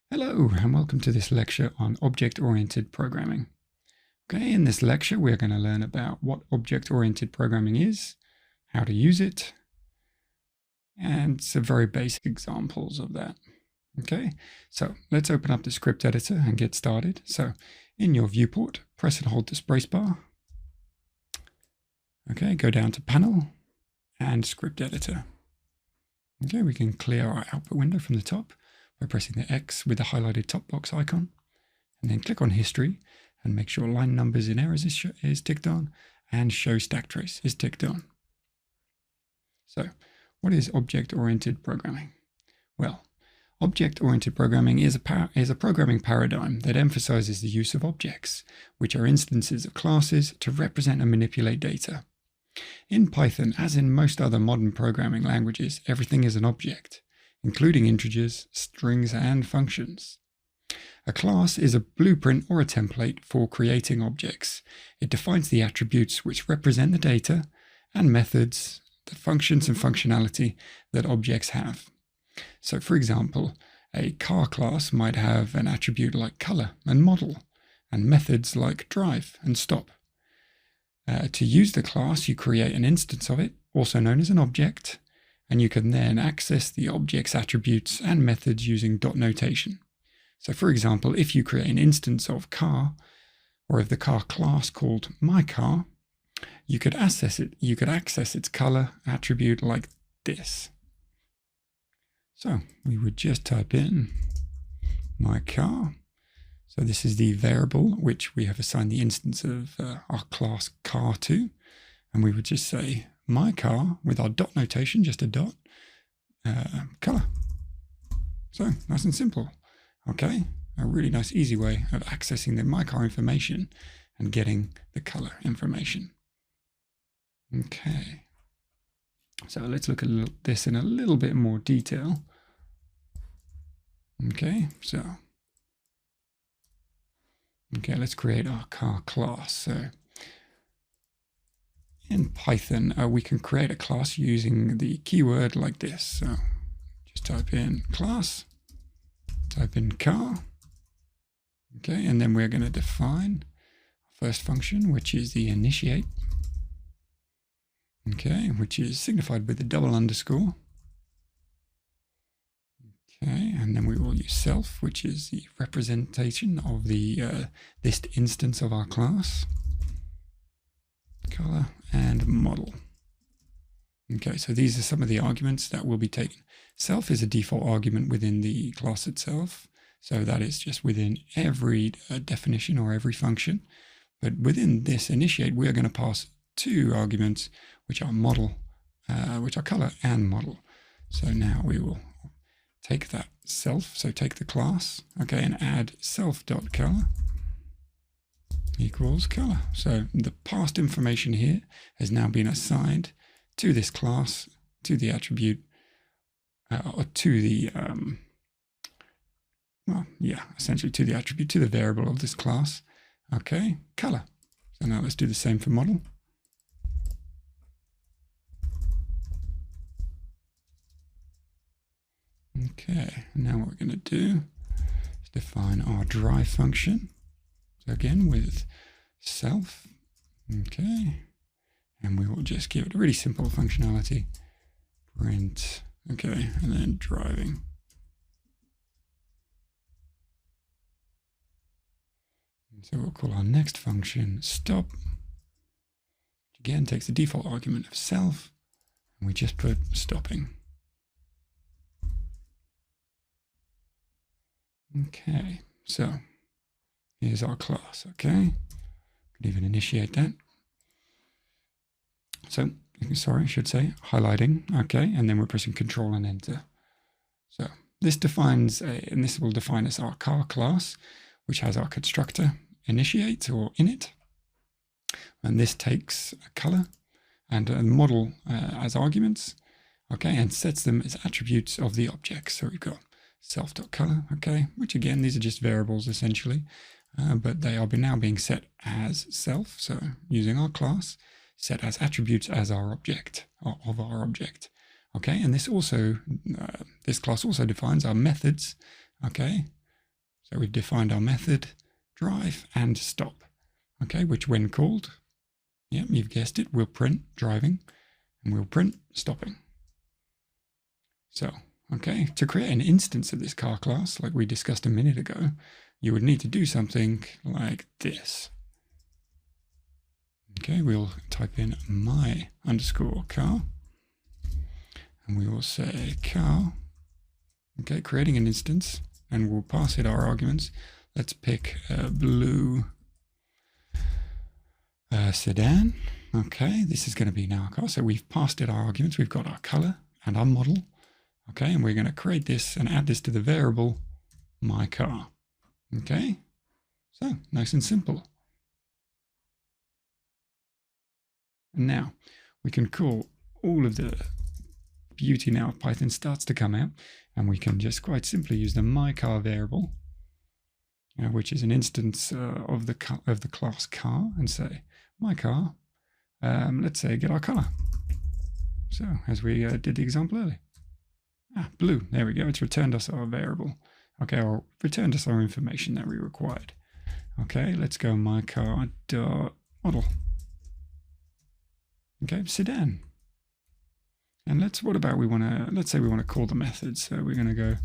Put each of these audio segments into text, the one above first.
Hello and welcome to this lecture on object-oriented programming. Okay, in this lecture we're going to learn about what object-oriented programming is, how to use it, and some very basic examples of that. Okay, so let's open up the script editor and get started. So in your viewport, press and hold the spacebar. Okay, go down to Panel and Script Editor. Okay, we can clear our output window from the top by pressing the X with the highlighted top box icon, and then click on History and make sure Line Numbers in Errors is ticked on and Show Stack Trace is ticked on. So, what is object-oriented programming? Well, object-oriented programming is a programming paradigm that emphasizes the use of objects, which are instances of classes, to represent and manipulate data. In Python, as in most other modern programming languages, everything is an object, including integers, strings, and functions. A class is a blueprint or a template for creating objects. It defines the attributes which represent the data and methods, the functions and functionality that objects have. So, for example, a car class might have an attribute like color and model, and methods like drive and stop. To use the class, you create an instance of it, also known as an object, and you can then access the object's attributes and methods using dot notation. So for example, if you create an instance of car, or of the car class called myCar, you could access its color attribute like this. So we would just type in myCar. So this is the variable which we have assigned the instance of our class car to, and we would just say myCar with our dot notation, just a dot, color. So nice and simple. Okay, a really nice easy way of accessing the myCar information and getting the color information. Okay, so let's look at this in a little bit more detail. Okay, let's create our car class. So in Python, we can create a class using the keyword like this. So just type in class, type in car. Okay, and then we're going to define our first function, which is the initiate. Okay, which is signified with a double underscore. Okay, and then we will use self, which is the representation of the this instance of our class. Color and model. Okay, so these are some of the arguments that will be taken. Self is a default argument within the class itself, so that is just within every definition or every function. But within this initiate, we are going to pass two arguments, which are model, which are color and model. So now we will take that self, so take the class, okay, and add self.color equals color. So the past information here has now been assigned to this class, to the attribute, or to the, essentially to the attribute, to the variable of this class. Okay, color. So now let's do the same for model. Okay, now what we're going to do is define our drive function. So again with self, okay, and we will just give it a really simple functionality, print, okay, and then driving. And so we'll call our next function stop, which again takes the default argument of self, and we just put stopping. Okay, so here's our class, okay? Could even initiate that. So, sorry, I should say highlighting, okay, and then we're pressing Control and Enter. So this defines, and this will define as our car class, which has our constructor initiate or init. And this takes a color and a model as arguments, okay, and sets them as attributes of the object. So we've got self.color, okay, which again, these are just variables essentially, but they are now being set as self, so using our class, set as attributes as our object, or of our object, okay, and this also, this class also defines our methods, okay, So we've defined our method, drive and stop. Okay, which when called, yep, you've guessed it, we'll print driving and we'll print stopping. So, okay, to create an instance of this car class, like we discussed a minute ago, you would need to do something like this. Okay, we'll type in my_car and we will say car. Okay, creating an instance, and we'll pass it our arguments. Let's pick a blue sedan. Okay, this is going to be now our car. So we've passed it our arguments. We've got our color and our model. Okay, and we're going to create this and add this to the variable my car. Okay, so nice and simple. And now we can call all of the beauty now of Python starts to come out, and we can just quite simply use the myCar variable, which is an instance of the class car, and say myCar. Let's say get our color. So as we did the example earlier, blue. There we go. It's returned us our variable. Okay, or returned us our information that we required. Okay, let's go myCar.model. Okay, sedan. And let's say we want to call the method. So we're going to go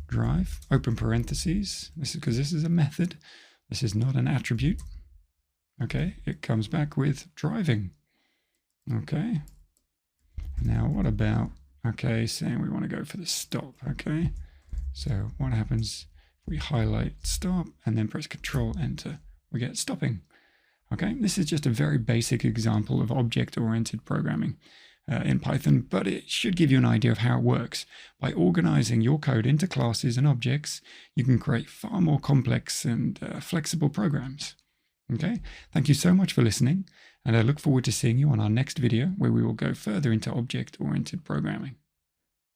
drive, open parentheses. This is because this is a method. This is not an attribute. Okay, it comes back with driving. Okay. Now what about, okay, saying we want to go for the stop. Okay. So what happens if we highlight stop and then press Control Enter? We get stopping. Okay, this is just a very basic example of object-oriented programming in Python, but it should give you an idea of how it works. By organizing your code into classes and objects, you can create far more complex and flexible programs. Okay, thank you so much for listening, and I look forward to seeing you on our next video where we will go further into object-oriented programming.